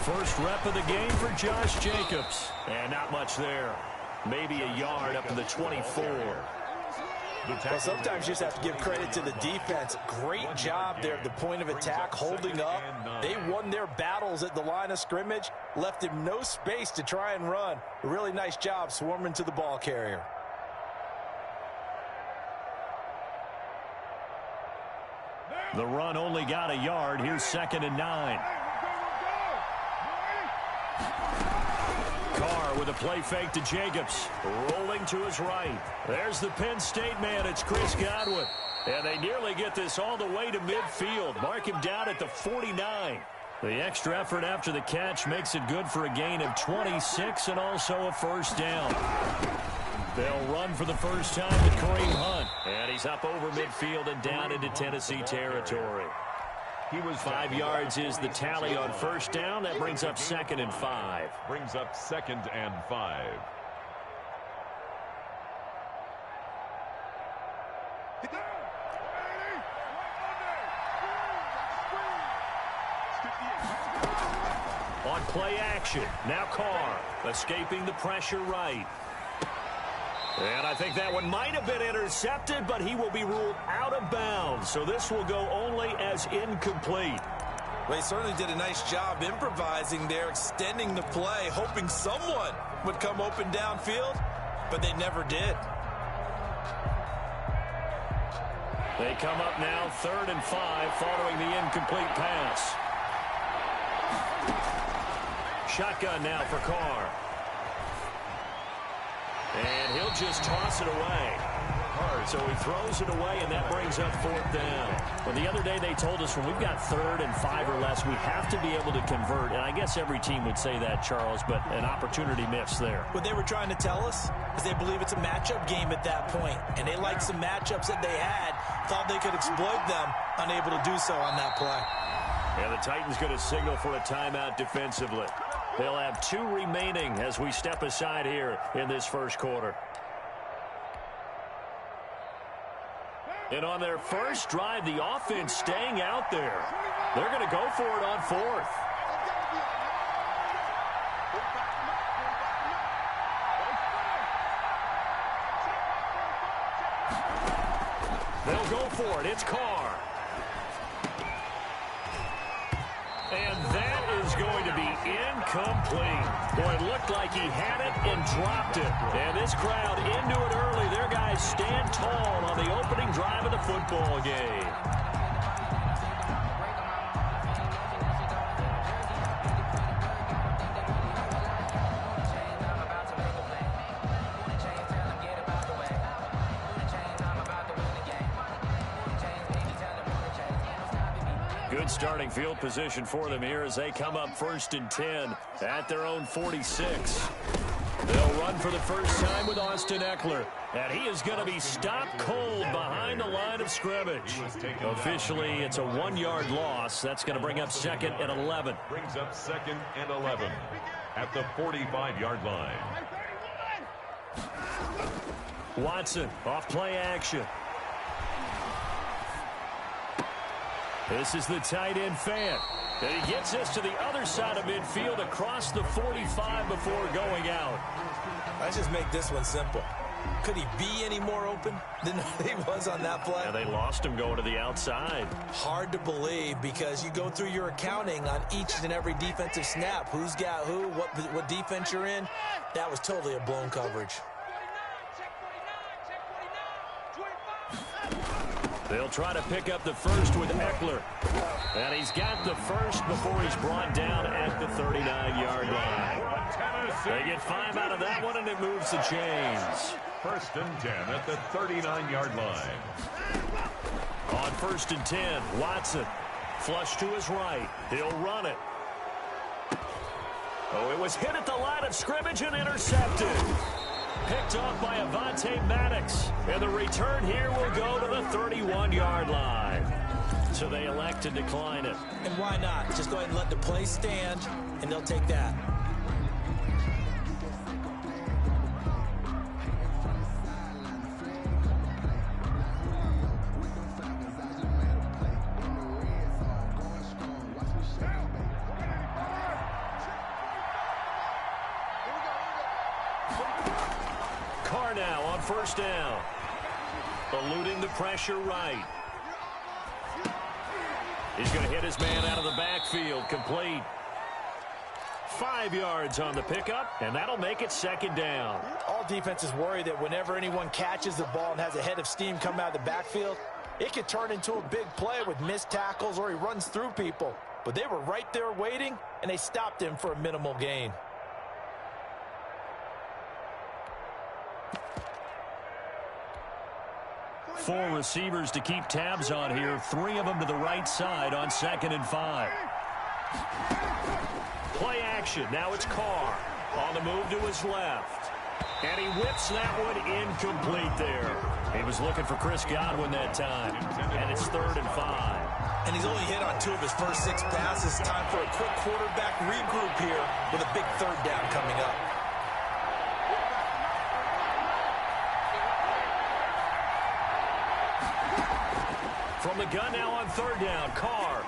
First rep of the game for Josh Jacobs. And not much there. Maybe a yard up to the 24. Well, sometimes you just have to give credit to the defense. Great job there at the point of attack, holding up. They won their battles at the line of scrimmage, left him no space to try and run. A really nice job swarming to the ball carrier. The run only got a yard. Here's 2nd and 9. Carr with a play fake to Jacobs. Rolling to his right. There's the Penn State man. It's Chris Godwin. And they nearly get this all the way to midfield. Mark him down at the 49. The extra effort after the catch makes it good for a gain of 26 and also a first down. They'll run for the first time to Kareem Hunt. And he's up over midfield and down into Tennessee territory. 5 yards is the tally on first down. That brings up 2nd and 5. Brings up 2nd and 5. On play action. Now Carr escaping the pressure right. And I think that one might have been intercepted, but he will be ruled out of bounds. So this will go only as incomplete. Well, he certainly did a nice job improvising there, extending the play, hoping someone would come open downfield, but they never did. They come up now 3rd and 5 following the incomplete pass. Shotgun now for Carr. And he'll just toss it away. So he throws it away, and that brings up 4th down. Well, the other day they told us when we've got 3rd and 5 or less, we have to be able to convert. And I guess every team would say that, Charles, but an opportunity missed there. What they were trying to tell us is they believe it's a matchup game at that point. And they liked some matchups that they had, thought they could exploit them, unable to do so on that play. And the Titans going to signal for a timeout defensively. They'll have 2 remaining as we step aside here in this first quarter. And on their first drive, the offense staying out there. They're going to go for it on 4th. They'll go for it. It's Carr. And that is going to be incomplete. Boy, it looked like he had it and dropped it. And this crowd into it early. Their guys stand tall on the opening drive of the football game. Good starting field position for them here as they come up 1st and 10 at their own 46. They'll run for the first time with Austin Eckler. And he is going to be stopped cold behind the line of scrimmage. Officially, it's a 1-yard loss. That's going to bring up 2nd and 11. Brings up 2nd and 11 at the 45-yard line. Watson off play action. This is the tight end fan. And he gets us to the other side of midfield across the 45 before going out. Let's just make this one simple. Could he be any more open than he was on that play? Yeah, they lost him going to the outside. Hard to believe because you go through your accounting on each and every defensive snap. Who's got who, what defense you're in. That was totally a blown coverage. They'll try to pick up the first with Eckler. And he's got the first before he's brought down at the 39-yard line. They get 5 out of that one, and it moves the chains. 1st and 10 at the 39-yard line. On 1st and 10, Watson. Flush to his right. He'll run it. Oh, it was hit at the line of scrimmage and intercepted. Picked off by Avonte Maddox. And the return here will go to the 31-yard line. So they elect to decline it. And why not? Just go ahead and let the play stand, and they'll take that. first down. Eluding the pressure right. He's going to hit his man out of the backfield. Complete. 5 yards on the pickup, and that'll make it second down. All defenses worry that whenever anyone catches the ball and has a head of steam come out of the backfield, it could turn into a big play with missed tackles or he runs through people. But they were right there waiting, and they stopped him for a minimal gain. Four receivers to keep tabs on here. 3 of them to the right side on 2nd and 5. Play action. Now it's Carr on the move to his left. And he whips that one incomplete there. He was looking for Chris Godwin that time. And it's 3rd and 5. And he's only hit on 2 of his first 6 passes. Time for a quick quarterback regroup here with a big 3rd down coming up. From the gun now on 3rd down, Carr.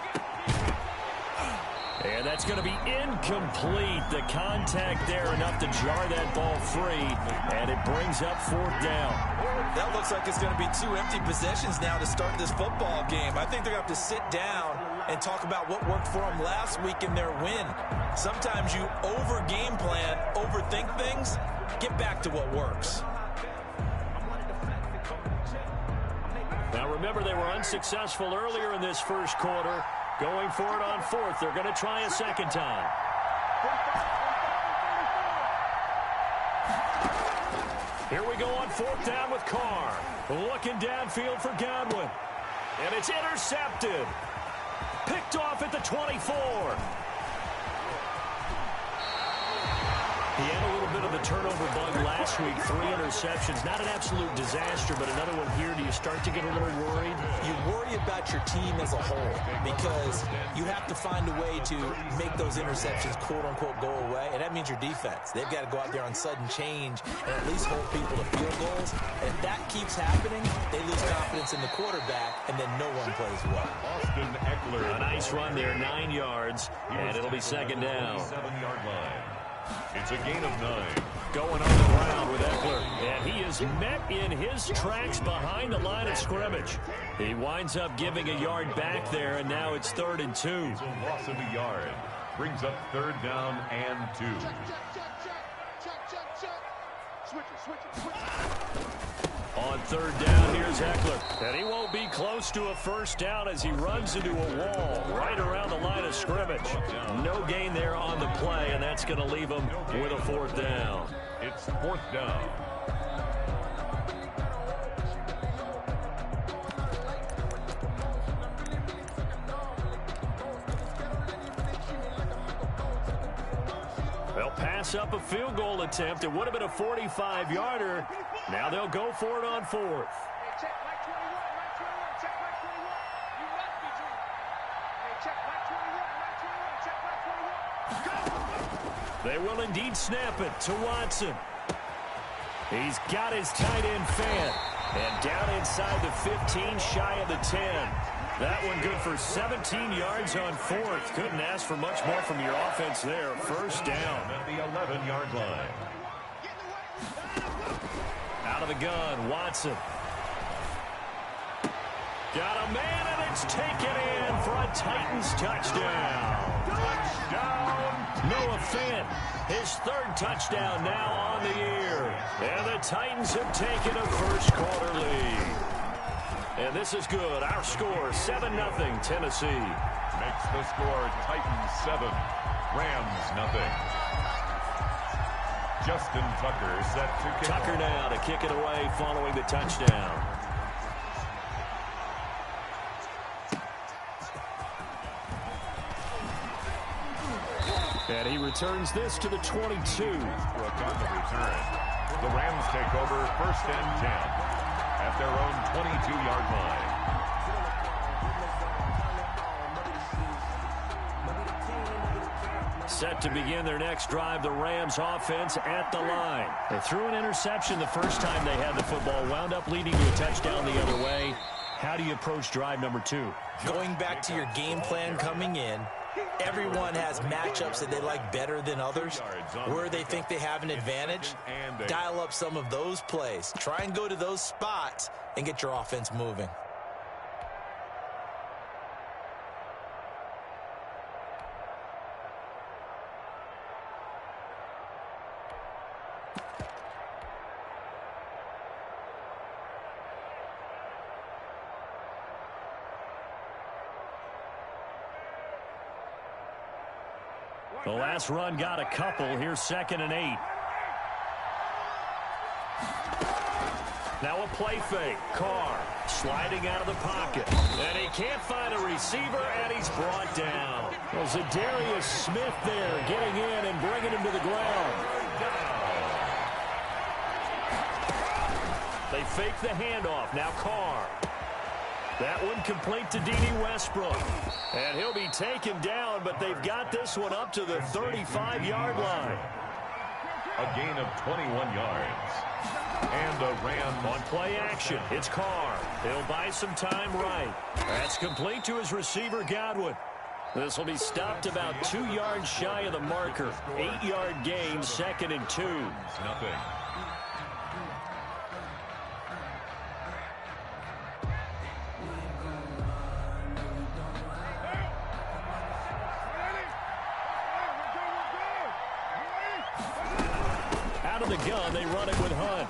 And that's going to be incomplete. The contact there enough to jar that ball free. And it brings up 4th down. That looks like it's going to be 2 empty possessions now to start this football game. I think they're going to have to sit down and talk about what worked for them last week in their win. Sometimes you over-game plan, overthink things. Get back to what works. Now remember, they were unsuccessful earlier in this first quarter. Going for it on 4th. They're going to try a second time. Here we go on 4th down with Carr. Looking downfield for Godwin. And it's intercepted. Picked off at the 24. He had a little bit of a turnover bug last week. 3 interceptions. Not an absolute disaster, but another one here. Do you start to get a little worried? You worry about your team as a whole because you have to find a way to make those interceptions, quote-unquote, go away, and that means your defense. They've got to go out there on sudden change and at least hold people to field goals. And if that keeps happening, they lose confidence in the quarterback, and then no one plays well. Austin Eckler. A nice run there, 9 yards, and it'll be second down. 7-yard line. It's a gain of 9. Going on the ground with Eckler, and he is met in his tracks behind the line of scrimmage. He winds up giving a yard back there, and now it's 3rd and 2. It's a loss of a yard. Brings up 3rd down and 2. On 3rd down, here's Eckler. And he won't be close to a first down as he runs into a wall right around the line of scrimmage. No gain there on the play, and that's going to leave him with a 4th down. It's 4th down. They'll pass up a field goal attempt. It would have been a 45-yarder. Now they'll go for it on 4th. They will indeed snap it to Watson. He's got his tight end fan. And down inside the 15, shy of the 10. That one good for 17 yards on 4th. Couldn't ask for much more from your offense there. First down. At the 11-yard line. Out of the gun, Watson. Got a man, and it's taken in for a Titans touchdown. Touchdown, Noah Fant. His 3rd touchdown now on the year. And the Titans have taken a first quarter lead. And this is good. Our score, 7-0, Tennessee. Makes the score Titans 7, Rams 0. Justin Tucker set to kick. Tucker now to kick it away following the touchdown. And he returns this to the 22. For a punt return. The Rams take over 1st and 10 at their own 22-yard line. Set to begin their next drive, the Rams offense at the line. They threw an interception the first time they had the football, wound up leading to a touchdown the other way. How do you approach drive number 2? Going back to your game plan coming in, Everyone has matchups that they like better than others. Where they think they have an advantage, dial up some of those plays. Try and go to those spots and get your offense moving. The last run got a couple. Here's 2nd and 8. Now a play fake. Carr sliding out of the pocket. And he can't find a receiver, and he's brought down. Well, Zadarius Smith there getting in and bringing him to the ground. They fake the handoff. Now Carr. That one complete to Dede Westbrook. And he'll be taken down, but they've got this one up to the 35-yard line. A gain of 21 yards. And a Ram on play action. It's Carr. He'll buy some time right. That's complete to his receiver, Godwin. This will be stopped about 2 yards shy of the marker. 8-yard gain, 2nd and 2. Nothing. The gun, they run it with Hunt.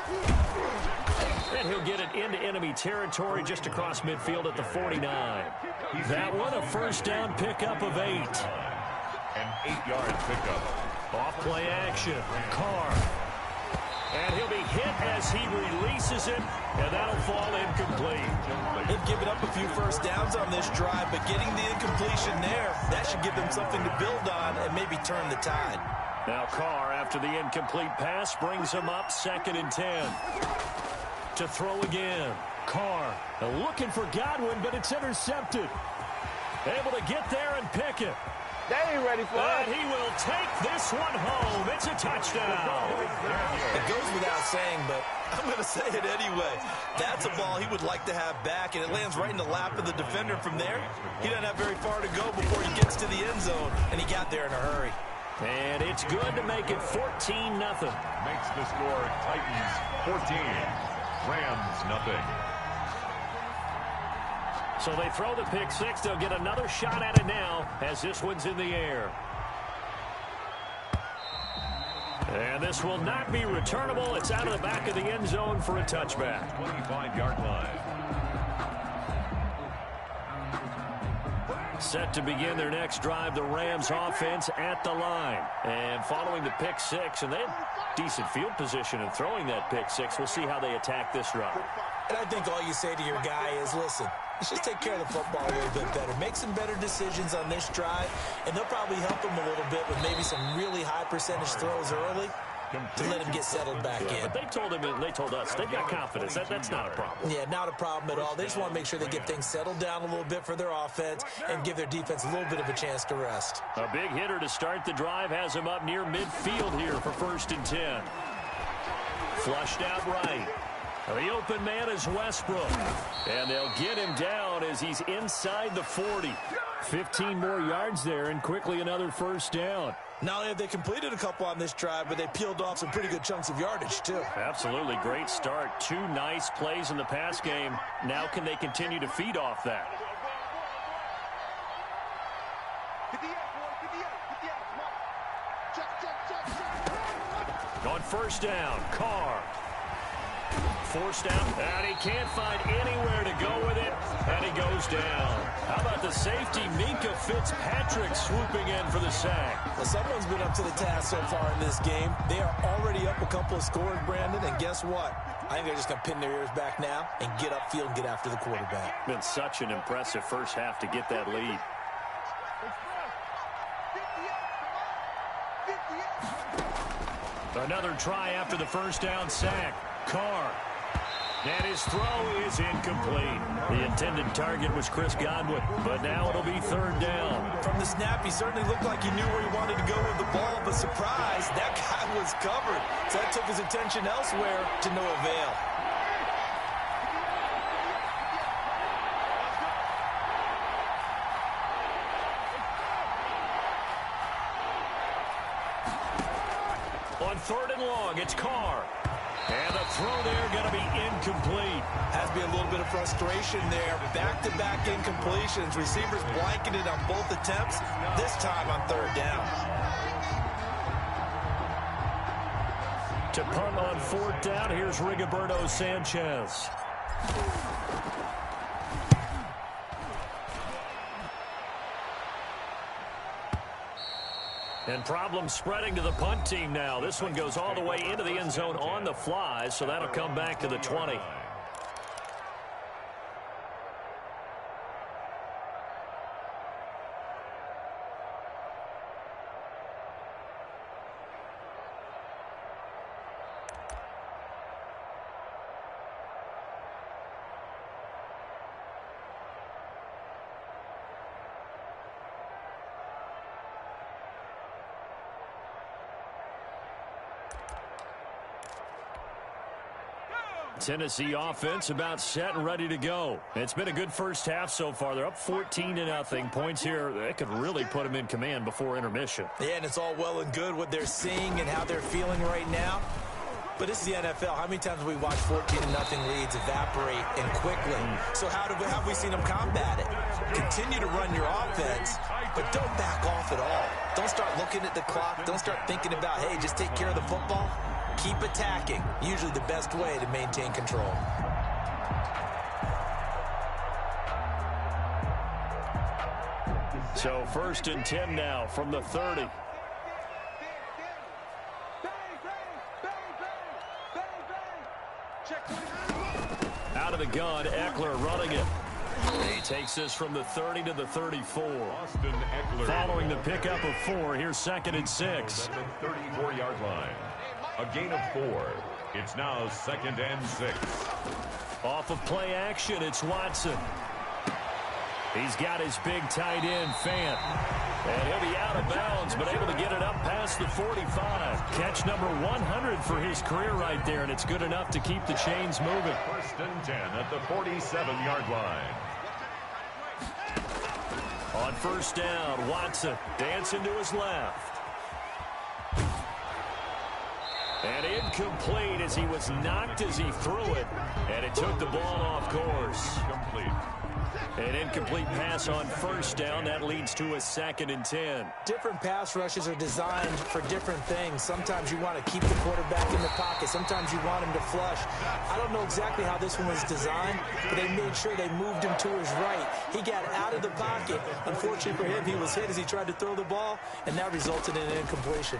And he'll get it into enemy territory just across midfield at the 49. That one, a first down pickup of 8. An 8-yard pickup. Off play action. Carr. And he'll be hit as he releases it, and that'll fall incomplete. They've given up a few first downs on this drive, but getting the incompletion there, that should give them something to build on and maybe turn the tide. Now Carr, after the incomplete pass, brings him up 2nd and 10. To throw again. Carr looking for Godwin, but it's intercepted. Able to get there and pick it. They ain't ready for it. And he will take this one home. It's a touchdown. It goes without saying, but I'm going to say it anyway. That's a ball he would like to have back, and it lands right in the lap of the defender from there. He doesn't have very far to go before he gets to the end zone, and he got there in a hurry. And it's good to make it 14-0. Makes the score Titans 14, Rams nothing. So they throw the pick six. They'll get another shot at it now as this one's in the air. And this will not be returnable. It's out of the back of the end zone for a touchback. 25-yard line. Set to begin their next drive, the Rams offense at the line. And following the pick six, and they have decent field position in throwing that pick six. We'll see how they attack this drive. And I think all you say to your guy is, listen, let's just take care of the football a little bit better. Make some better decisions on this drive, and they'll probably help him a little bit with maybe some really high percentage throws early to let him get settled back in. But they told him, and they told us, they've got confidence. That's not a problem. Yeah, not a problem at all. They just want to make sure they get things settled down a little bit for their offense and give their defense a little bit of a chance to rest. A big hitter to start the drive has him up near midfield here for 1st and 10. Flushed out right. The open man is Westbrook. And they'll get him down as he's inside the 40. 15 more yards there, and quickly another 1st down. Not only have they completed a couple on this drive, but they peeled off some pretty good chunks of yardage, too. Absolutely. Great start. 2 nice plays in the pass game. Now can they continue to feed off that? On 1st down, Carr. Forced out, and he can't find anywhere to go with it, and he goes down. How about the safety, Minka Fitzpatrick, swooping in for the sack? Well, someone's been up to the task so far in this game. They are already up a couple of scores, Brandon, and guess what? I think they're just going to pin their ears back now and get upfield and get after the quarterback. Been such an impressive first half to get that lead. Another try after the 1st down sack. Carr. And his throw is incomplete. The intended target was Chris Godwin, but now it'll be 3rd down. From the snap, he certainly looked like he knew where he wanted to go with the ball, but surprise, that guy was covered. So that took his attention elsewhere to no avail. third and long. It's Carr. And the throw there going to be incomplete. Has to be a little bit of frustration there. Back-to-back incompletions. Receivers blanketed on both attempts, this time on third down. To punt on fourth down, here's Rigoberto Sanchez. And problems spreading to the punt team now. This one goes all the way into the end zone on the fly, so that'll come back to the 20. Tennessee offense about set and ready to go. It's been a good first half so far. They're up 14-0. Points here, that could really put them in command before intermission. Yeah, and it's all well and good what they're seeing and how they're feeling right now. But this is the NFL. How many times have we watched 14-0 leads evaporate and quickly? So how have we seen them combat it? Continue to run your offense, but don't back off at all. Don't start looking at the clock. Don't start thinking about, hey, just take care of the football. Keep attacking. Usually the best way to maintain control. So 1st and 10 now from the 30. Out of the gun, Eckler running it. He takes this from the 30 to the 34. Following the pickup of 4, here's 2nd and 6. 34-yard line. A gain of 4. It's now 2nd and 6. Off of play action, it's Watson. He's got his big tight end, Fant. And he'll be out of bounds, but able to get it up past the 45. Catch number 100 for his career right there, and it's good enough to keep the chains moving. 1st and 10 at the 47-yard line. On 1st down, Watson dancing to his left. And incomplete as he was knocked as he threw it. And it took the ball off course. Complete. An incomplete pass on 1st down. That leads to a 2nd and 10. Different pass rushes are designed for different things. Sometimes you want to keep the quarterback in the pocket. Sometimes you want him to flush. I don't know exactly how this one was designed, but they made sure they moved him to his right. He got out of the pocket. Unfortunately for him, he was hit as he tried to throw the ball, and that resulted in an incompletion.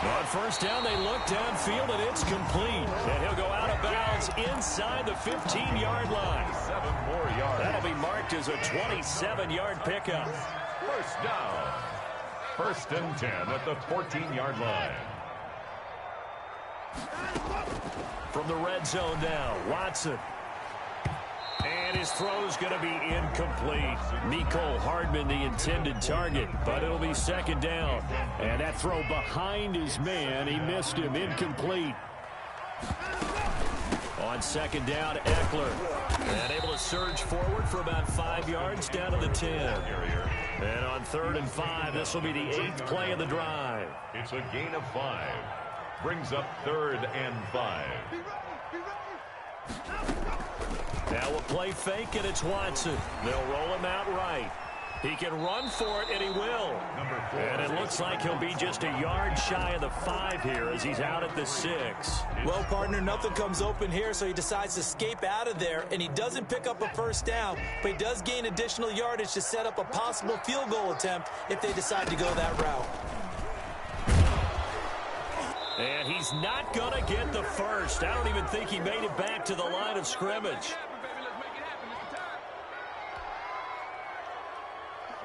On 1st down, they look downfield, and it's complete. And he'll go out of bounds inside the 15-yard line. 7 more yards. That'll be marked as a 27-yard pickup. 1st down. 1st and 10 at the 14-yard line. From the red zone now, Watson. And his throw's going to be incomplete. Mecole Hardman, the intended target, but it'll be 2nd down. And that throw behind his man, he missed him, incomplete. On 2nd down, Eckler. And able to surge forward for about 5 yards down to the 10. And on 3rd and 5, this will be the 8th play of the drive. It's a gain of 5. Brings up 3rd and 5. Now we'll play fake, and it's Watson. They'll roll him out right. He can run for it, and he will. And it looks like he'll be just a yard shy of the 5 here as he's out at the 6. Well, partner, nothing comes open here, so he decides to escape out of there, and he doesn't pick up a 1st down, but he does gain additional yardage to set up a possible field goal attempt if they decide to go that route. And he's not going to get the 1st. I don't even think he made it back to the line of scrimmage.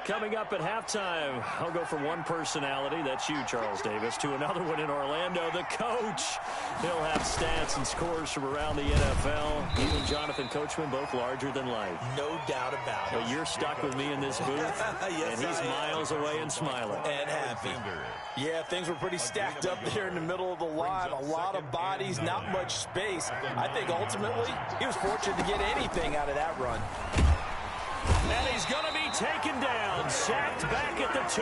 Coming up at halftime, I'll go from one personality, that's you, Charles Davis, to another one in Orlando, the coach. He'll have stats and scores from around the NFL. You and Jonathan Coachman, both larger than life. No doubt about it. But you're stuck with me in this booth, yes, and he's miles away and smiling. And happy. Yeah, things were pretty stacked up there in the middle of the line. A lot of bodies, not much space. I think ultimately he was fortunate to get anything out of that run. And he's going to be taken down, sacked back at the 2.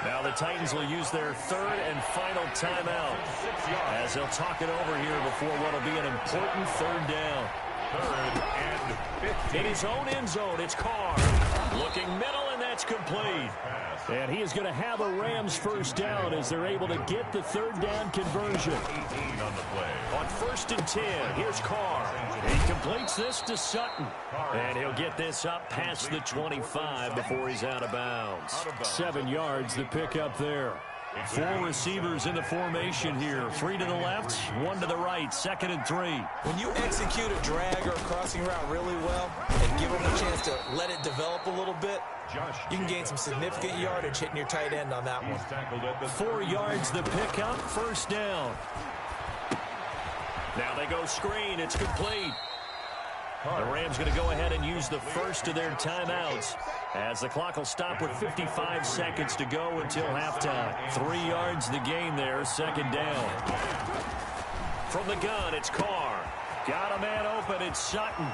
Now the Titans will use their third and final timeout as they'll talk it over here before what will be an important third down. Third and 15. In his own end zone, it's Carr. Looking middle, and that's complete. And he is going to have a Rams first down as they're able to get the third down conversion. 18 on the play. On 1st and 10, here's Carr. He completes this to Sutton. And he'll get this up past the 25 before he's out of bounds. 7 yards, the pickup there. 4 receivers in the formation here. 3 to the left, 1 to the right. 2nd and 3. When you execute a drag or a crossing route really well and give them a chance to let it develop a little bit, you can gain some significant yardage hitting your tight end on that one. 4 yards the pickup, first down. Now they go screen, it's complete. The Rams going to go ahead and use the first of their timeouts as the clock will stop with 55 seconds to go until halftime. 3 yards the gain there, 2nd down. From the gun, it's Carr. Got a man open, it's Sutton.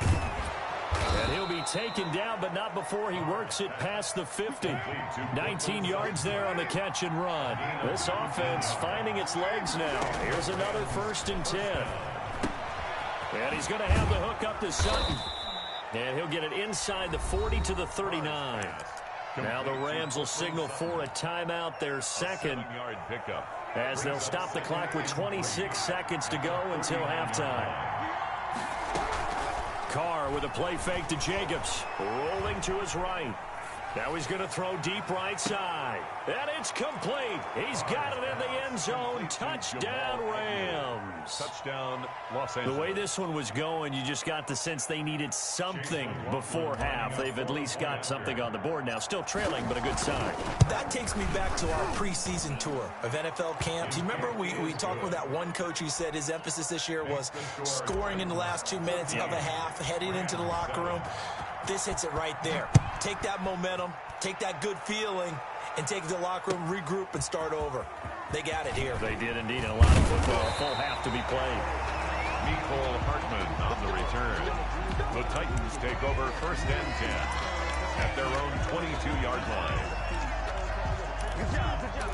And he'll be taken down, but not before he works it past the 50. 19 yards there on the catch and run. This offense finding its legs now. Here's another 1st and 10. And he's going to have the hook up to Sutton. And he'll get it inside the 40 to the 39. Now the Rams will signal for a timeout, their second, as they'll stop the clock with 26 seconds to go until halftime. Carr with a play fake to Jacobs, rolling to his right. Now he's going to throw deep right side. And it's complete. He's got it in the end zone. Touchdown, Rams. Touchdown, Los Angeles. The way this one was going, you just got the sense they needed something before half. They've at least got something on the board now. Still trailing, but a good sign. That takes me back to our preseason tour of NFL camps. You remember we talked with that one coach who said his emphasis this year was scoring in the last 2 minutes of a half, heading into the locker room. This hits it right there. Take that momentum, take that good feeling, and take it to the locker room, regroup, and start over. They got it here. They did indeed. And a lot of football, a full half to be played. Nicole Hartman on the return. The Titans take over 1st and 10 at their own 22-yard line. Good job, good job.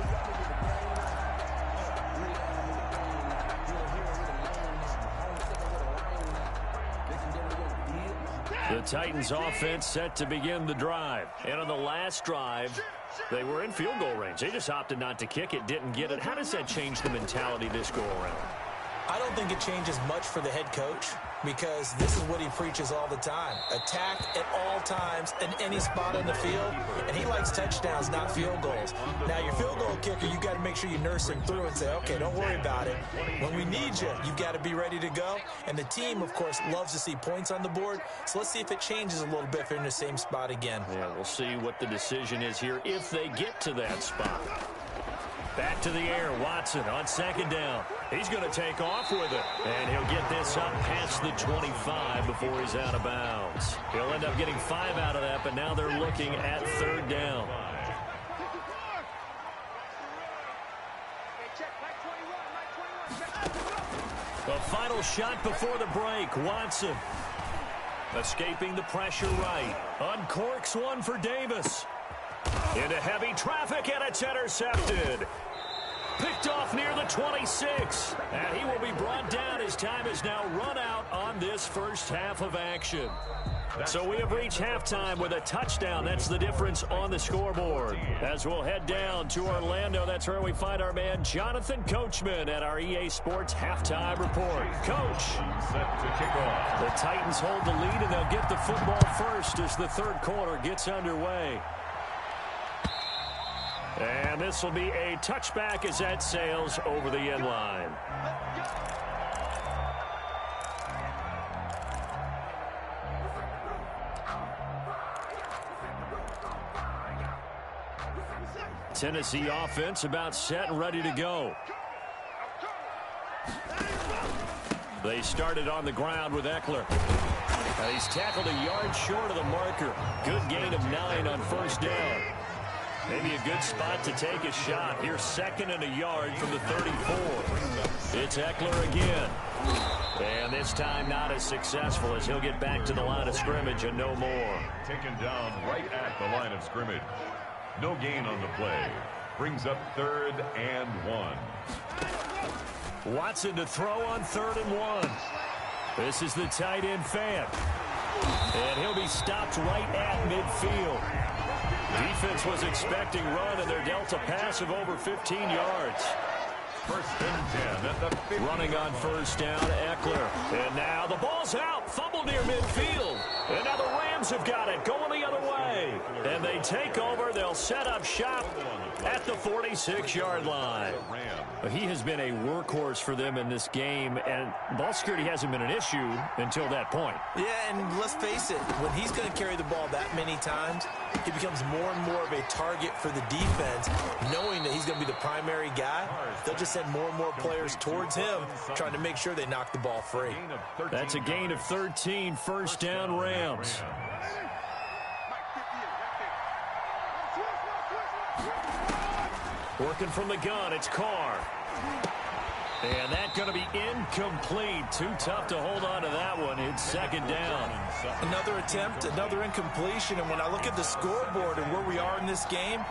The Titans offense set to begin the drive. And on the last drive, they were in field goal range. They just opted not to kick it, didn't get it. How does that change the mentality this go around? I don't think it changes much for the head coach because this is what he preaches all the time. Attack at all times in any spot on the field, and he likes touchdowns, not field goals. Now, your field goal kicker, you got to make sure you nurse him through and say, okay, don't worry about it. When we need you, you've got to be ready to go. And the team, of course, loves to see points on the board. So let's see if it changes a little bit if they're in the same spot again. Yeah, we'll see what the decision is here if they get to that spot. Back to the air, Watson on 2nd down. He's going to take off with it. And he'll get this up past the 25 before he's out of bounds. He'll end up getting 5 out of that, but now they're looking at 3rd down. The final shot before the break, Watson. Escaping the pressure right. Uncorks one for Davis. Into heavy traffic, and it's intercepted. Picked off near the 26. And he will be brought down. His time is now run out on this first half of action. So we have reached halftime with a touchdown. That's the difference on the scoreboard. As we'll head down to Orlando, that's where we find our man Jonathan Coachman at our EA Sports Halftime Report. Coach. Set to kick off. The Titans hold the lead, and they'll get the football first as the third quarter gets underway. And this will be a touchback as that sails over the end line. Tennessee offense about set and ready to go. They started on the ground with Eckler. And he's tackled a yard short of the marker. Good gain of 9 on 1st down. Maybe a good spot to take a shot. Here's 2nd and a yard from the 34. It's Eckler again. And this time not as successful as he'll get back to the line of scrimmage and no more. Taken down right at the line of scrimmage. No gain on the play. Brings up 3rd and 1. Watson to throw on 3rd and 1. This is the tight end Fant. And he'll be stopped right at midfield. Defense was expecting run, and they're dealt a pass of over 15 yards. 1st and 10 at the 50. Running on 1st down, Eckler. And now the ball's out. Fumble near midfield. And now the Rams have got it, going the other way. And they take over. They'll set up shop at the 46-yard line. He has been a workhorse for them in this game, and ball security hasn't been an issue until that point. Yeah, and let's face it, when he's going to carry the ball that many times, he becomes more and more of a target for the defense, knowing that he's going to be the primary guy. They'll just send more and more players towards him, trying to make sure they knock the ball free. That's a gain of 13, 1st down Rams. Working from the gun, it's Carr. And that's going to be incomplete. Too tough to hold on to that one. It's 2nd down. Another attempt, another incompletion. And when I look at the scoreboard and where we are in this game,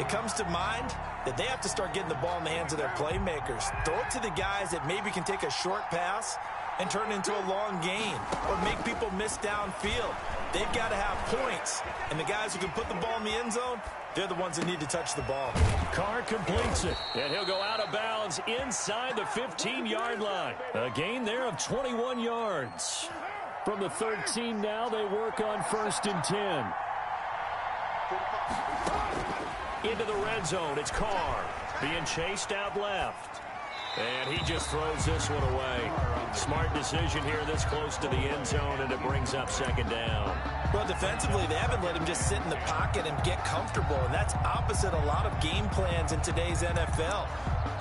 it comes to mind that they have to start getting the ball in the hands of their playmakers. Throw it to the guys that maybe can take a short pass and turn it into a long gain or make people miss downfield. They've got to have points. And the guys who can put the ball in the end zone, they're the ones that need to touch the ball. Carr completes it, and he'll go out of bounds inside the 15-yard line. A gain there of 21 yards. From the 13 now, they work on 1st and 10. Into the red zone, it's Carr being chased out left. And he just throws this one away. Smart decision here this close to the end zone, and it brings up 2nd down. Well, defensively, they haven't let him just sit in the pocket and get comfortable, and that's opposite a lot of game plans in today's NFL.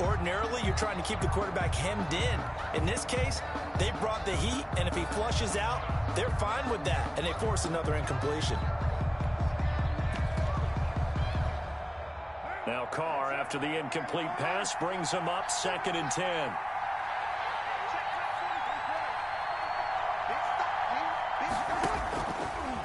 Ordinarily, you're trying to keep the quarterback hemmed in. In this case, they brought the heat, and if he flushes out, they're fine with that, and they force another incompletion. Now Carr, after the incomplete pass, brings him up 2nd and 10.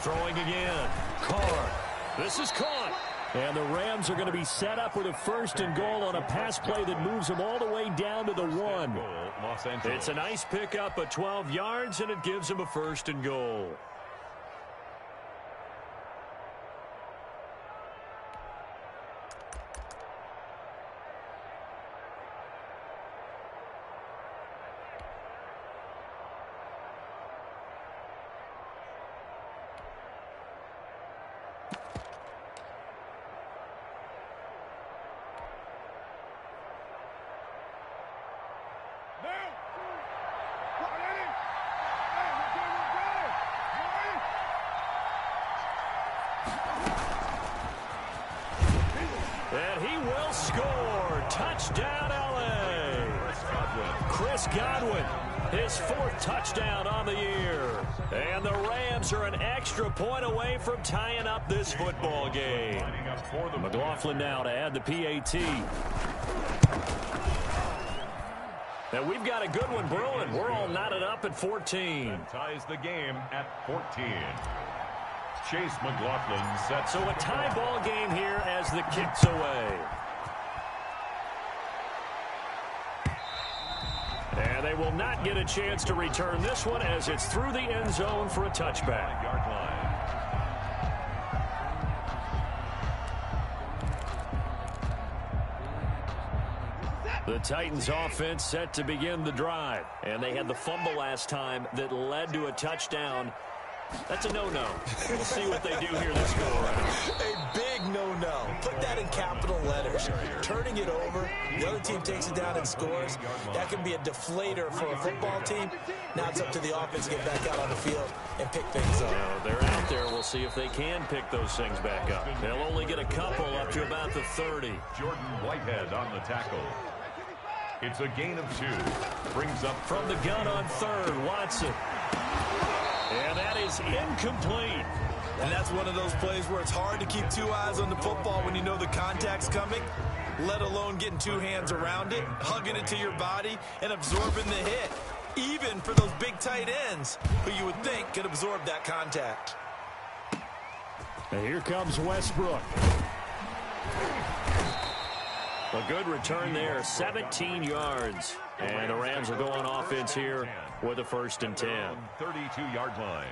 Throwing again. Carr. This is caught. And the Rams are going to be set up with a 1st and goal on a pass play that moves them all the way down to the 1. It's a nice pickup of 12 yards, and it gives them a 1st and goal. And he will score. Touchdown, L.A. Chris Godwin, his 4th touchdown on the year. And the Rams are an extra point away from tying up this football game. McLaughlin now to add the PAT. And we've got a good one brewing. We're all knotted up at 14. And ties the game at 14. Chase McLaughlin sets. So a tie ball game here as the kick's away. And they will not get a chance to return this one as it's through the end zone for a touchback. Yard line. The Titans offense set to begin the drive. And they had the fumble last time that led to a touchdown. That's a no-no. We'll see what they do here this go-around. A big no-no. Put that in capital letters. Turning it over, the other team takes it down and scores. That can be a deflator for a football team. Now it's up to the offense to get back out on the field and pick things up. Now, they're out there. We'll see if they can pick those things back up. They'll only get a couple up to about the 30. Jordan Whitehead on the tackle. It's a gain of 2. Brings up from the gun on 3rd, Watson. And that is incomplete. And that's one of those plays where it's hard to keep 2 eyes on the football when you know the contact's coming, let alone getting 2 hands around it, hugging it to your body, and absorbing the hit. Even for those big tight ends who you would think could absorb that contact. And here comes Westbrook. A good return there, 17 yards. And the Rams will go on offense here with a 1st and 10. 32-yard line.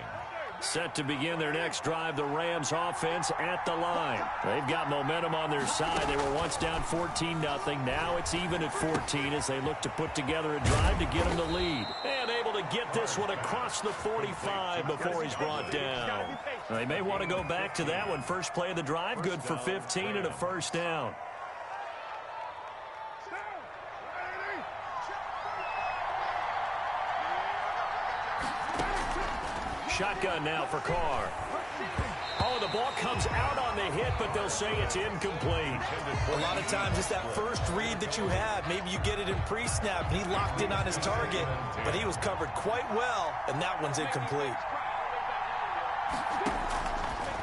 Set to begin their next drive, the Rams offense at the line. They've got momentum on their side. They were once down 14-0. Now it's even at 14 as they look to put together a drive to get them the lead. And able to get this one across the 45 before he's brought down. They may want to go back to that one. First play of the drive, good for 15 and a 1st down. Shotgun now for Carr. Oh, the ball comes out on the hit, but they'll say it's incomplete. A lot of times it's that first read that you have. Maybe you get it in pre-snap. He locked in on his target, but he was covered quite well, and that one's incomplete.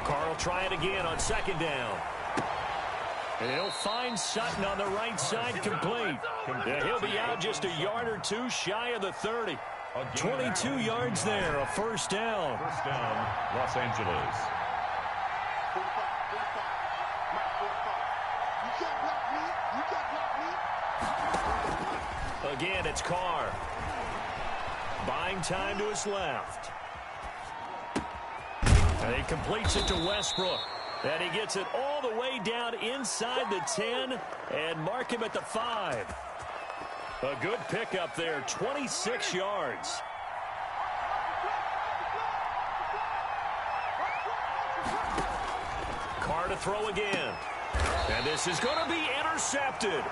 Carr will try it again on 2nd down. And he'll find Sutton on the right side, complete. Yeah, he'll be out just a yard or two shy of the 30. 22 yards there, a 1st down. 1st down, Los Angeles. Again, it's Carr. Buying time to his left. And he completes it to Westbrook. And he gets it all the way down inside the 10 and mark him at the 5. A good pickup there, 26 yards. Carr to throw again. And this is going to be intercepted.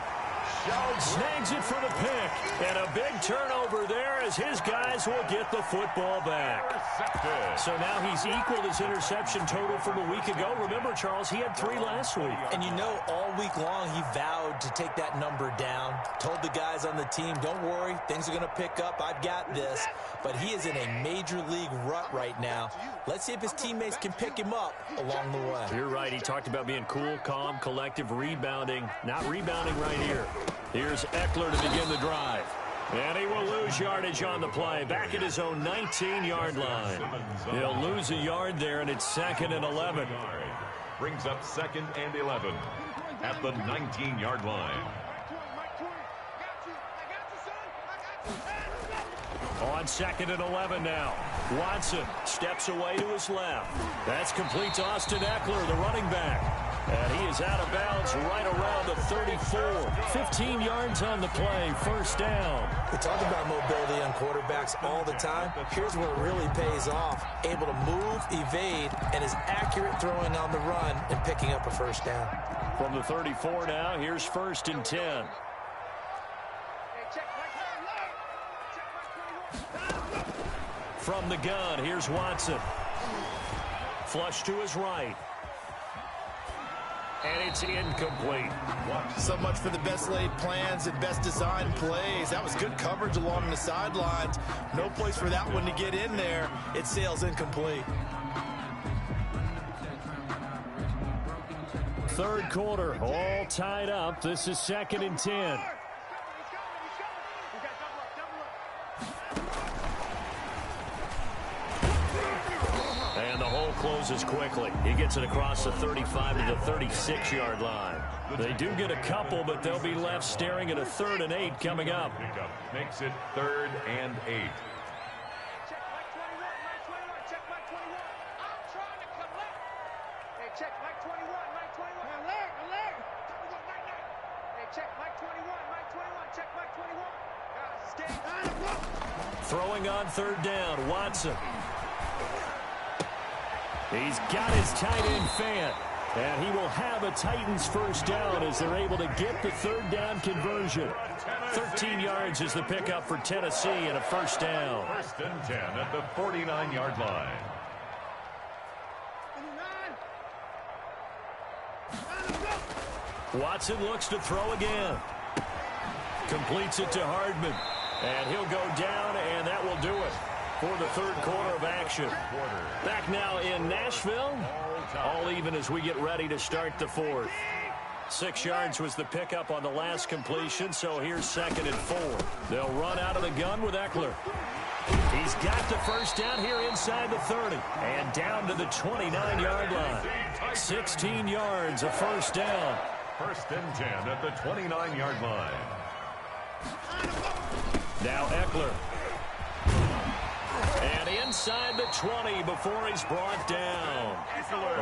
Snags it for the pick. And a big turnover there as his guys will get the football back. So now he's equaled his interception total from a week ago. Remember, Charles, he had 3 last week. And you know, all week long he vowed to take that number down. Told the guys on the team, don't worry, things are going to pick up. I've got this. But he is in a major league rut right now. Let's see if his teammates can pick him up along the way. You're right. He talked about being cool, calm, collective, rebounding. Not rebounding right here. Here's Eckler to begin the drive. And he will lose yardage on the play. Back at his own 19-yard line. He'll lose a yard there, and it's 2nd and 11. Brings up 2nd and 11 at the 19-yard line. On 2nd and 11 now. Watson steps away to his left. That's complete to Austin Eckler, the running back. And he is out of bounds right around the 34. 15 yards on the play, 1st down. We talk about mobility on quarterbacks all the time. Here's where it really pays off. Able to move, evade, and is accurate throwing on the run and picking up a 1st down. From the 34 now, here's 1st and 10. From the gun, here's Watson. Flush to his right. And it's incomplete. So much for the best laid plans and best designed plays. That was good coverage along the sidelines. No place for that one to get in there. It sails incomplete. 3rd quarter, all tied up. This is 2nd and 10. And the hole closes quickly. He gets it across the 35 to the 36-yard line. They do get a couple, but they'll be left staring at a 3rd and 8 coming up. Makes it 3rd and 8. Throwing on 3rd down, Watson. He's got his tight end Fant. And he will have a Titans 1st down as they're able to get the 3rd down conversion. 13 yards is the pickup for Tennessee and a 1st down. 1st and 10 at the 49-yard line. Watson looks to throw again. Completes it to Hardman. And he'll go down, and that will do it for the 3rd quarter of action. Back now in Nashville. All even as we get ready to start the 4th. 6 yards was the pickup on the last completion, so here's 2nd and 4. They'll run out of the gun with Eckler. He's got the 1st down here inside the 30 and down to the 29-yard line. 16 yards, a 1st down. First and 10 at the 29-yard line. Now Eckler. And inside the 20 before he's brought down.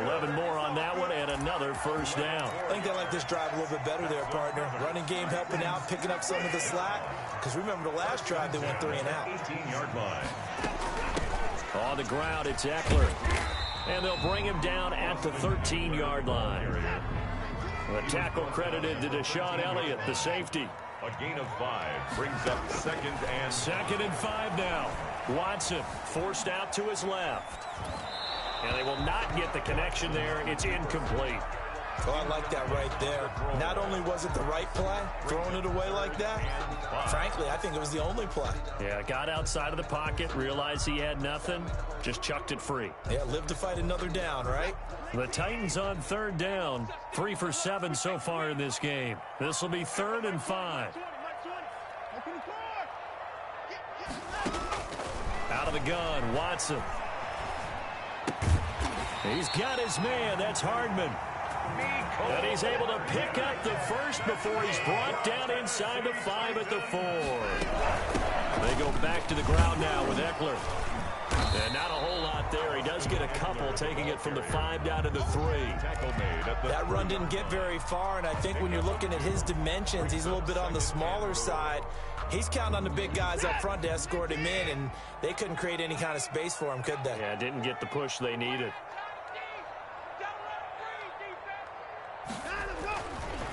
11 more on that one and another first down. I think they like this drive a little bit better there, partner. Running game helping out, picking up some of the slack. Because remember the last drive, they went 3 and out. 18-yard line. On the ground, it's Eckler. And they'll bring him down at the 13-yard line. The tackle credited to Deshaun Elliott, the safety. A gain of 5 brings up second and 5 now. Watson forced out to his left. And they will not get the connection there. It's incomplete. Oh, I like that right there. Not only was it the right play, throwing it away like that, frankly, I think it was the only play. Yeah, got outside of the pocket, realized he had nothing, just chucked it free. Yeah, live to fight another down, right? The Titans on third down, 3 for 7 so far in this game. This will be 3rd and 5. Out of the gun, Watson. He's got his man, that's Hardman. And he's able to pick up the first before he's brought down inside the 5 at the 4. They go back to the ground now with Eckler. And not a whole lot there. He does get a couple, taking it from the 5 down to the 3. That run didn't get very far, and I think when you're looking at his dimensions, he's a little bit on the smaller side. He's counting on the big guys up front to escort him in, and they couldn't create any kind of space for him, could they? Yeah, didn't get the push they needed.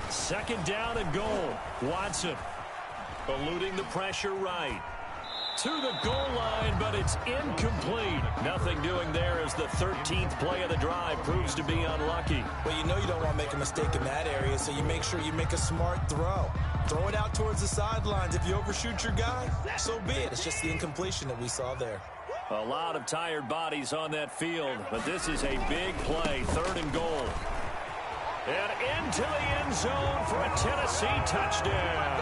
2nd down and goal. Watson eluding the pressure right. To the goal line, but it's incomplete. Nothing doing there as the 13th play of the drive proves to be unlucky. Well, you know you don't want to make a mistake in that area, so you make sure you make a smart throw. Throw it out towards the sidelines. If you overshoot your guy, so be it. It's just the incompletion that we saw there. A lot of tired bodies on that field, but this is a big play. 3rd and goal. And into the end zone for a Tennessee touchdown.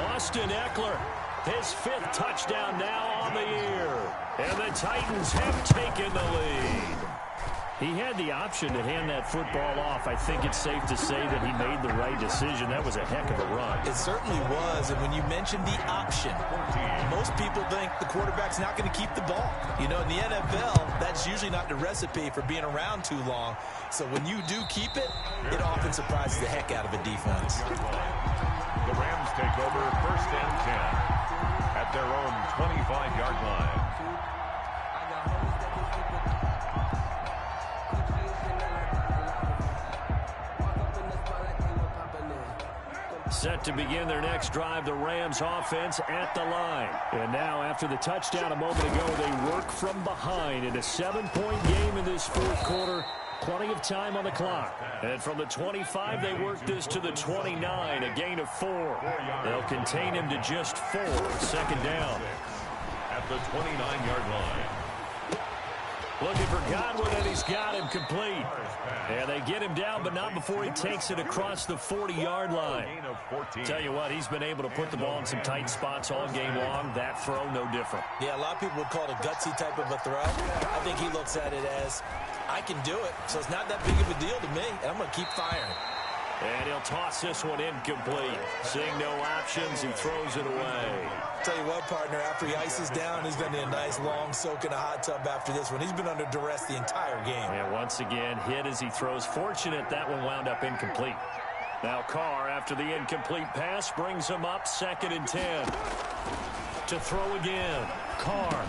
Austin Eckler, his 5th touchdown now on the year. And the Titans have taken the lead. He had the option to hand that football off. I think it's safe to say that he made the right decision. That was a heck of a run. It certainly was. And when you mentioned the option, most people think the quarterback's not going to keep the ball. You know, in the NFL, that's usually not the recipe for being around too long. So when you do keep it, it often surprises the heck out of a defense. The Rams take over 1st and 10 at their own 25-yard line. Set to begin their next drive, the Rams offense at the line. And now, after the touchdown a moment ago, they work from behind in a 7-point game in this 4th quarter. Plenty of time on the clock. And from the 25, they work this to the 29, a gain of 4. They'll contain him to just 4. 2nd down. At the 29-yard line. Looking for Godwin, and he's got him complete. And they get him down, but not before he takes it across the 40-yard line. Tell you what, he's been able to put the ball in some tight spots all game long. That throw, no different. Yeah, a lot of people would call it a gutsy type of a throw. I think he looks at it as, I can do it, so it's not that big of a deal to me, and I'm going to keep firing. And he'll toss this one incomplete. Seeing no options, he throws it away. Tell you what, partner, after he ices down, he's going to need a nice long soak in a hot tub after this one. He's been under duress the entire game. And once again, hit as he throws. Fortunate that one wound up incomplete. Now Carr, after the incomplete pass, brings him up 2nd and 10. To throw again. Carr.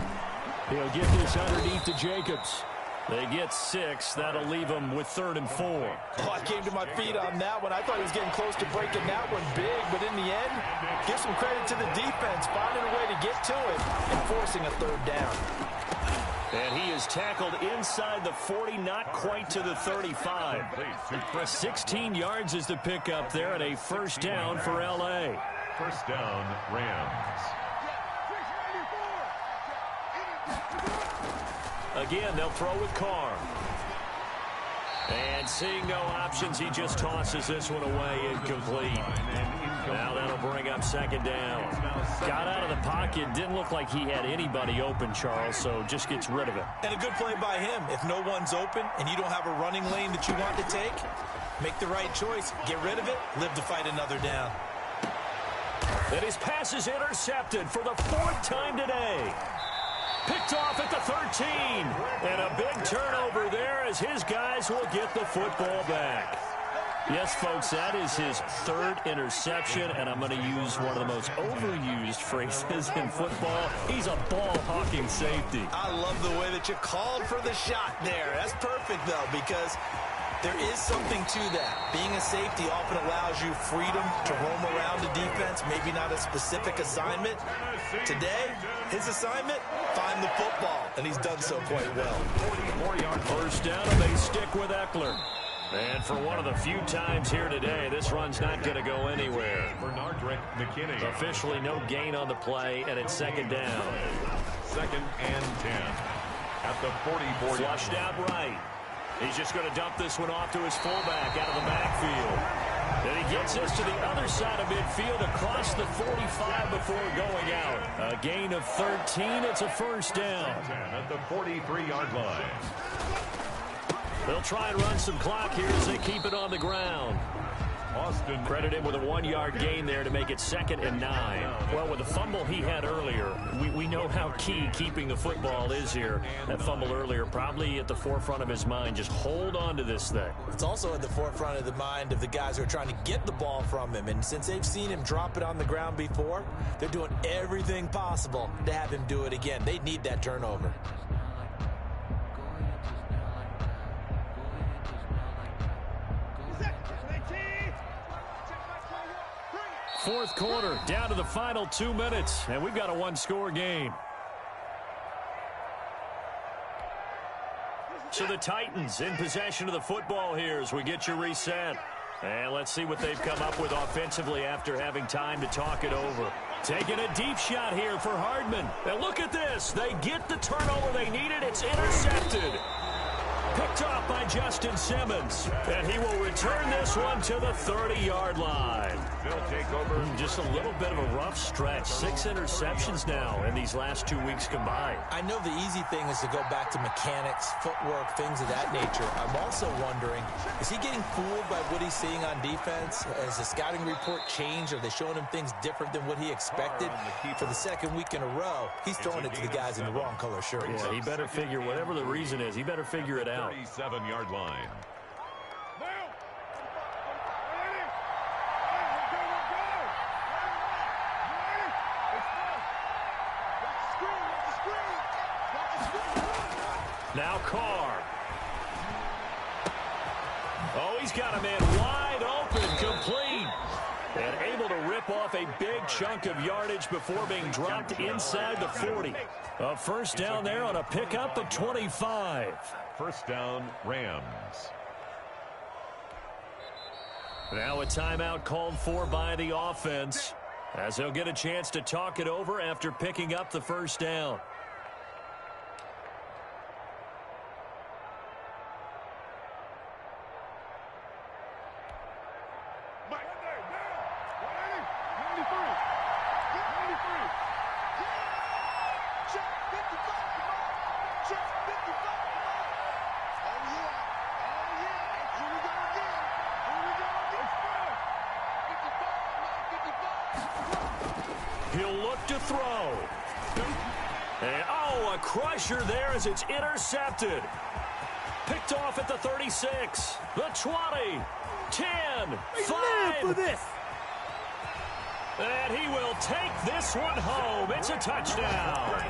He'll get this underneath to Jacobs. They get 6. That'll leave them with 3rd and 4. Oh, I came to my feet on that one. I thought he was getting close to breaking that one big, but in the end, give some credit to the defense, finding a way to get to it and forcing a 3rd down. And he is tackled inside the 40, not quite to the 35. 16 yards is the pickup there, and a 1st down for L.A. 1st down, Rams. Again, they'll throw with Carr. And seeing no options, he just tosses this one away incomplete. Now that'll bring up second down. Got out of the pocket. Didn't look like he had anybody open, Charles, so just gets rid of it. And a good play by him. If no one's open and you don't have a running lane that you want to take, make the right choice. Get rid of it. Live to fight another down. And his pass is intercepted for the 4th time today. Picked off at the 13. And a big turnover there as his guys will get the football back. Yes, folks, that is his 3rd interception, and I'm going to use one of the most overused phrases in football. He's a ball-hawking safety. I love the way that you called for the shot there. That's perfect, though, because there is something to that. Being a safety often allows you freedom to roam around the defense, maybe not a specific assignment. Today, his assignment, find the football, and he's done so quite well. 44-yard first down, and they stick with Eckler. And for one of the few times here today, this run's not going to go anywhere. Officially no gain on the play, and it's second down. 2nd and 10 at the 44. Flushed out right. He's just going to dump this one off to his fullback out of the backfield. And he gets this to the other side of midfield across the 45 before going out. A gain of 13. It's a first down. At the 43-yard line. They'll try and run some clock here as they keep it on the ground. Austin credited with a 1-yard gain there to make it 2nd and 9. Well, with the fumble he had earlier, we know how key keeping the football is here. That fumble earlier probably at the forefront of his mind. Just hold on to this thing. It's also at the forefront of the mind of the guys who are trying to get the ball from him. And since they've seen him drop it on the ground before, they're doing everything possible to have him do it again. They need that turnover. 4th quarter, down to the final 2 minutes, and we've got a 1-score game. So the Titans in possession of the football here as we get you reset. And let's see what they've come up with offensively after having time to talk it over. Taking a deep shot here for Hardman. And look at this. They get the turnover they needed. It's intercepted. Picked off by Justin Simmons. And he will return this one to the 30-yard line. They'll take over. Just a little bit of a rough stretch. 6 interceptions now in these last 2 weeks combined. I know the easy thing is to go back to mechanics, footwork, things of that nature. I'm also wondering, is he getting fooled by what he's seeing on defense? Has the scouting report changed? Are they showing him things different than what he expected? For the 2nd week in a row, he's throwing it to the guys in the wrong color shirts. Yeah, he better figure, whatever the reason is, he better figure it out. 37-yard line. Now Carr. Oh, he's got a man wide open, complete. And able to rip off a big chunk of yardage before being dropped inside the 40. A first down there on a pickup of 25. First down, Rams. Now a timeout called for by the offense, as they'll get a chance to talk it over after picking up the first down. He'll look to throw. And, oh, a crusher there as it's intercepted. Picked off at the 36, the 20, 10, 5. For this. And he will take this one home. It's a touchdown.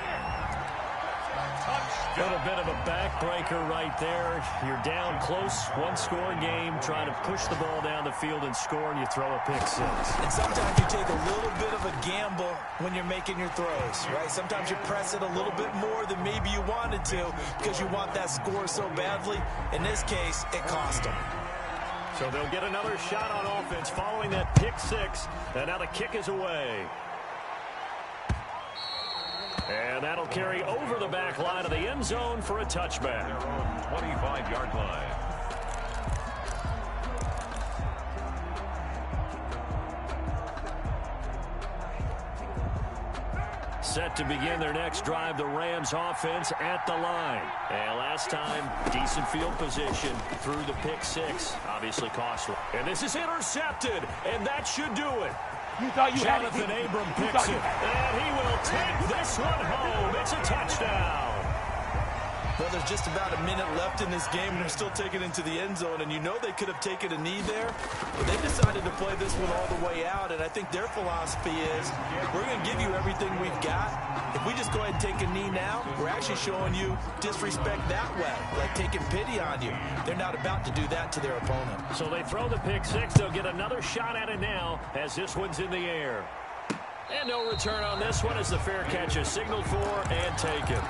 A little bit of a backbreaker right there. You're down close, 1-score game, trying to push the ball down the field and score, and you throw a pick 6. And sometimes you take a little bit of a gamble when you're making your throws, right? Sometimes you press it a little bit more than maybe you wanted to because you want that score so badly. In this case, it cost them. So they'll get another shot on offense following that pick 6, and now the kick is away. And that'll carry over the back line of the end zone for a touchback. 25-yard line. set to begin their next drive, the Rams offense at the line. And last time, decent field position through the pick six. Obviously costly. And this is intercepted, and that should do it. Jonathan Abram picks it, and he will take this one home. It's a touchdown. Well, there's just about a minute left in this game, and they're still taking it into the end zone. And you know they could have taken a knee there, but they decided to play this one all the way out. And I think their philosophy is, we're going to give you everything we've got. If we just go ahead and take a knee now, we're actually showing you disrespect that way, like taking pity on you. They're not about to do that to their opponent. So they throw the pick six. They'll get another shot at it now as this one's in the air. And no return on this one as the fair catch is signaled for and taken.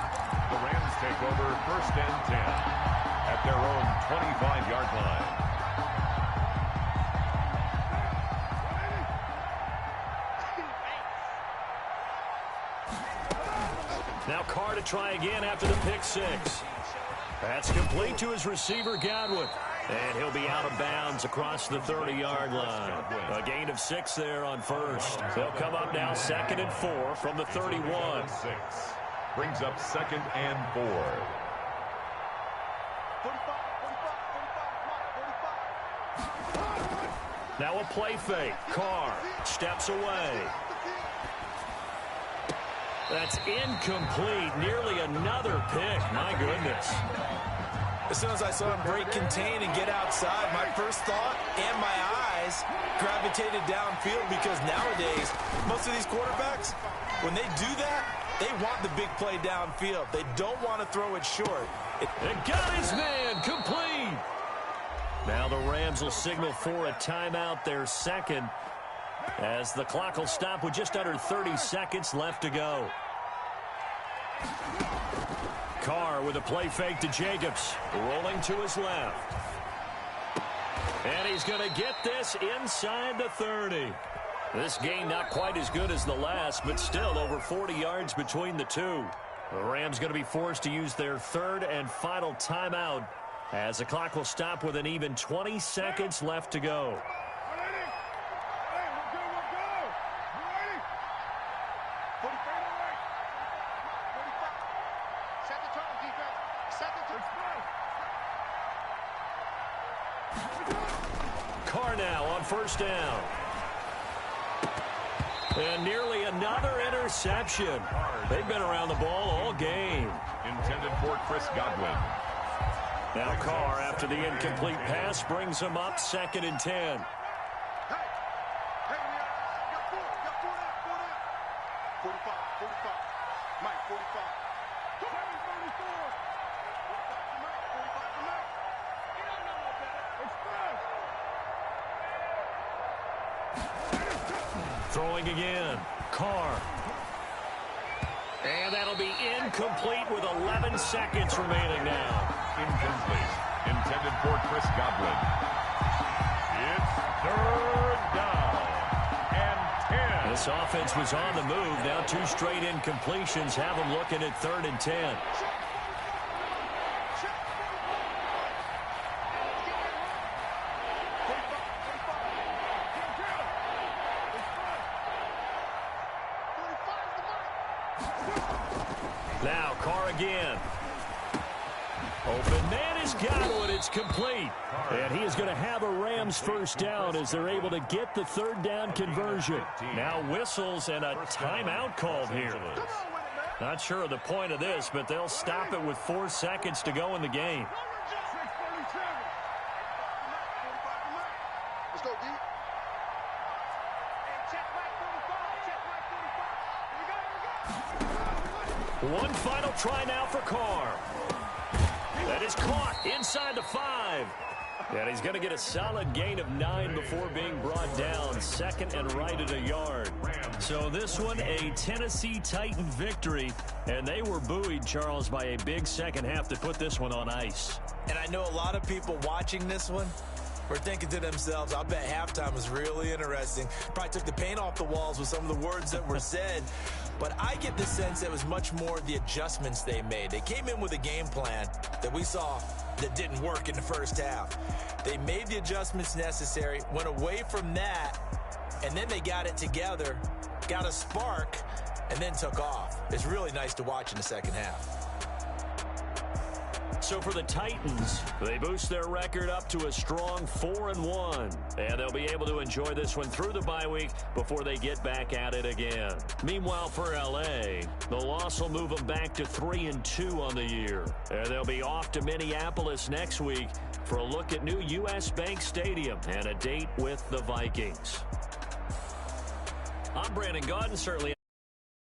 The Rams take over 1st and 10 at their own 25-yard line. Now Carr to try again after the pick six. That's complete to his receiver, Godwin. And he'll be out of bounds across the 30-yard line. A gain of 6 there on first. They'll come up now 2nd and 4 from the 31. 6 brings up 2nd and 4. Now a play fake. Carr steps away. That's incomplete. Nearly another pick. My goodness. As soon as I saw him break contain and get outside, my first thought and my eyes gravitated downfield, because nowadays, most of these quarterbacks, when they do that, they want the big play downfield. They don't want to throw it short. And got his man complete. Now the Rams will signal for a timeout, their second, as the clock will stop with just under 30 seconds left to go. Carr with a play fake to Jacobs, rolling to his left. And he's going to get this inside the 30. This gain not quite as good as the last, but still over 40 yards between the two. The Rams going to be forced to use their third and final timeout as the clock will stop with an even 20 seconds left to go. Carr now on first down. And nearly another interception. They've been around the ball all game. Intended for Chris Godwin. Now Carr, after the incomplete pass, brings him up 2nd and 10. Throwing again. Carr. And that'll be incomplete with 11 seconds remaining now. Incomplete. Intended for Chris Godwin. It's 3rd down and 10. This offense was on the move. Now 2 straight incompletions have them looking at 3rd and 10. Now Carr again. Open man is Godwin. It's complete. And he is going to have a Rams first down as they're able to get the 3rd down conversion. Now whistles and a timeout called here. Not sure of the point of this, but they'll stop it with 4 seconds to go in the game. Let's go, D. One final try now for Carr. That is caught inside the 5. And he's going to get a solid gain of 9 before being brought down. 2nd and right at a yard. So this one, a Tennessee Titan victory. And they were buoyed, Charles, by a big second half to put this one on ice. And I know a lot of people watching this one were thinking to themselves, I bet halftime was really interesting. Probably took the paint off the walls with some of the words that were said. But I get the sense that it was much more the adjustments they made. They came in with a game plan that we saw that didn't work in the first half. They made the adjustments necessary, went away from that, and then they got it together, got a spark, and then took off. It's really nice to watch in the second half. So for the Titans, they boost their record up to a strong 4-1. And they'll be able to enjoy this one through the bye week before they get back at it again. Meanwhile, for L.A., the loss will move them back to 3-2 on the year. And they'll be off to Minneapolis next week for a look at new U.S. Bank Stadium and a date with the Vikings. I'm Brandon Gaudin, certainly